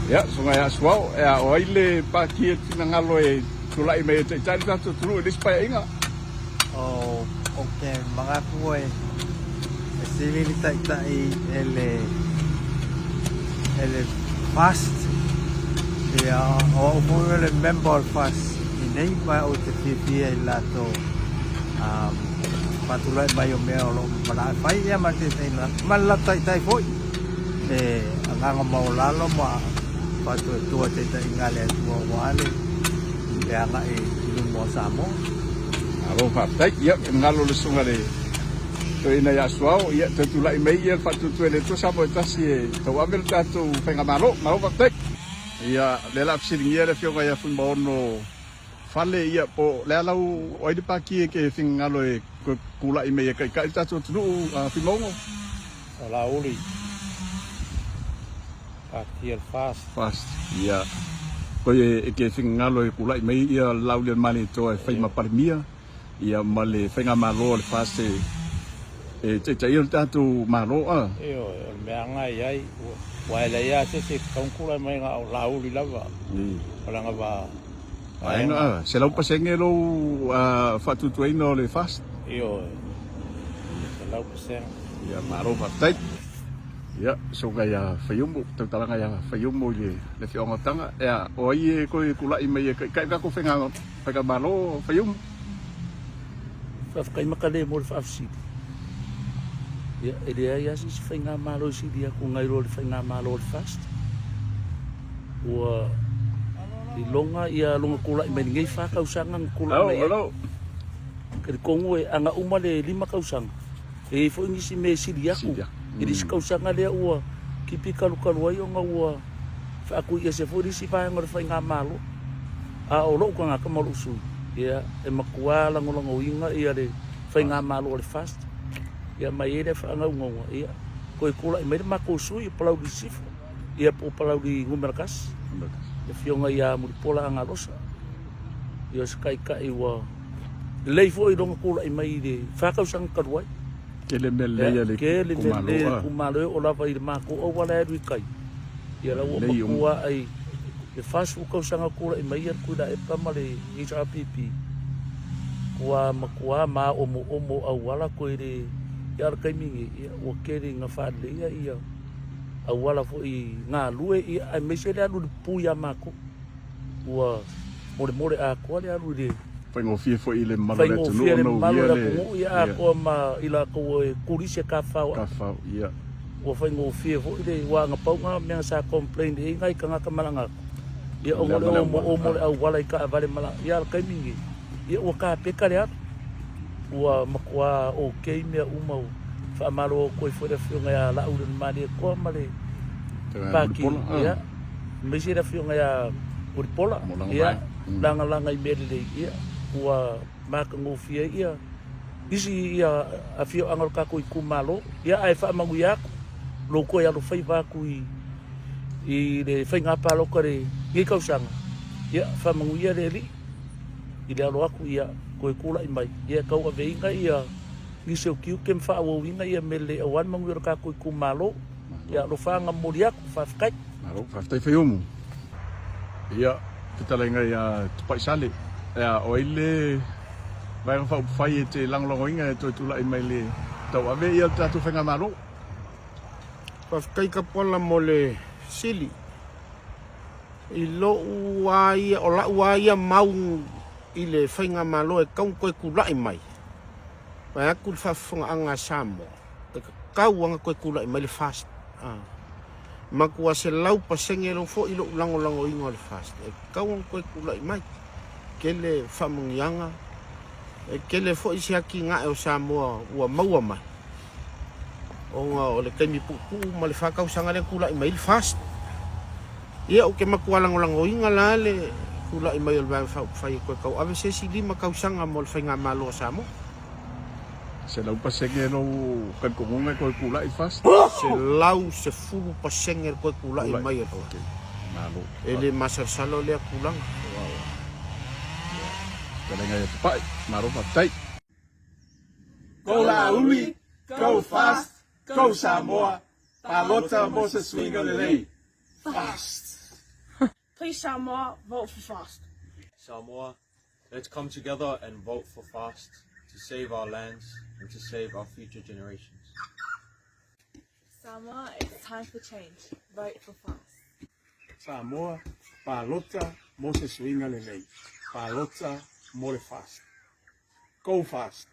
Ya, sungai aswau, ya, oile paki ngalo e tulai me te cari satu tulu di supaya ingat. Oh, okay, mga kuwe. Sili tai ele fast. Ya, o ele member fast. Ini ba o te pipia lato. Patulai bayo meo lo mala pai ya mate ina. Mala tai foi. Ang mau lalo ma patu tua te ngale tua wale. Ya nga ilun mo samo. Alo fatai ya ngalo le sungai to ina ya aswau ya te tulai me ya patu tu ele tu samo tasi to amel tatu fenga malo fatai. Ya lela psiling ya le fionga ya fun bono. Fale ia po le lau oi de paki ke ngalo e kula i me ya kai tatu tu fimongo. Lauli. Pakier fast. Ya. Ko e ke ngalo e kula i me ia lau le mani to e fai maparmia. Ia male fenga malo le fast e te ia tatu malo a. Io me anga ai wala ya se kula mai nga lauli lava. Wala nga ba. Ai no, se lau pasenge lo fatu tuino le fast. Io se lau paseng. Ya malo fatai. Ya, so gaya fayumbu, talanga ya fayumbu le fionga tanga. Ya, oi ko kula i me kai ko fenga malo fayum. Kai makale mo fafsi. Ya, ele ya si fenga malo si dia ku ngai ro fenga malo fast. Wa di longa ia longa kula i me ngai fa kausangan kula me. Hello. Ke kongo e anga umale 5 kausang. E fo ngi si me si dia ku. Ini kausanga le ua kipi kalu ai nga ua fa aku ia se fori si fa ngor fenga malo. A o lo ko nga ka malo su. Ya, e makua lango inga ia le fenga malo le fast. Ya mai ele fa nga ngo ia. Ko kula i me mako su i palau di sif. Ia po palau di ngumerkas. E fionga ia mu pola nga rosa. Ia skai ka i wa leifo i longa kula i mai de fa kausanga karuai. Kele mele ya le kumalo o lava i mako o wala e kai. Ia la o makua ai le fasu ko sanga kula i mai ku da e pamale HRPP. Kua makua ma o mo au wala ko ire ia kai mingi ia o kere nga fa le ia au wala fo i nga lue ia ai me se le alu pu ya mako. Kua more a ko le alu de Whaingo fie fo i le malo le tunu ono ia le ia ko ma ila ko kurisia ka fao ia o whaingo fie fo i le wa nga pau nga mea sa complain e ngai ka nga ka malanga ia o mole au wala i ka avale mala ia kai mingi ia o ka peka le atu ua makua o kei mea umau wha amaro koe fo fio ngai a la ure mani e koa male paki ia mesi da fio ngai a uripola ia langa i mele ia ua maka ngofia ia isi ia a fio angal kako i kumalo ia ai fa mangu ia lo ko ia lo fai va ku i le fai ngapa lo kare i kausanga ia fa mangu ia le ri i le alo aku ia ko kula i mai ia kau a veinga ia ni se kiu kem fa o winga ia mele awan mangu ia kako i kumalo ia lo fa nga moria ku fa kai malo fa tai faiumu ia kita lenga ia tupai sale ya oile vai fa fai te langlongo inga to tula i mai le tau ave ia tatu fenga malo pa kai ka pola mole sili i lo uai o la uai mau i le fenga malo e kau koe kula i mai pa aku fa fonga anga samo kau anga koe kula i mai le fast makua se lau pasenge lo fo i lo lango inga le fast e kau anga koe kula i mai kele famungianga kele fo isi aki nga o Samoa ua maua mai o nga o le kaimi pupu ma le whakau sanga le kula i mai fast ia o ke makua lango inga la le kula i mai o le whai koe kau ave se si 5 kau sanga mo le whainga malo o Samoa se lau pasenge no kan kongunga koe kula i fast se lau se fulu pasenge koe kula i mai malo ele masar-salo le kulanga Kalenga ya tupai, maro fatai. Go Lauli, go fast, go Samoa, palota mo se swinga lelei. Fast. We Samoa vote for FAST. Samoa, let's come together and vote for FAST to save our lands and to save our future generations. Samoa, it's time for change. Vote for FAST. Samoa, palota mo se swinga lelei. Palota mo le fast. Go fast.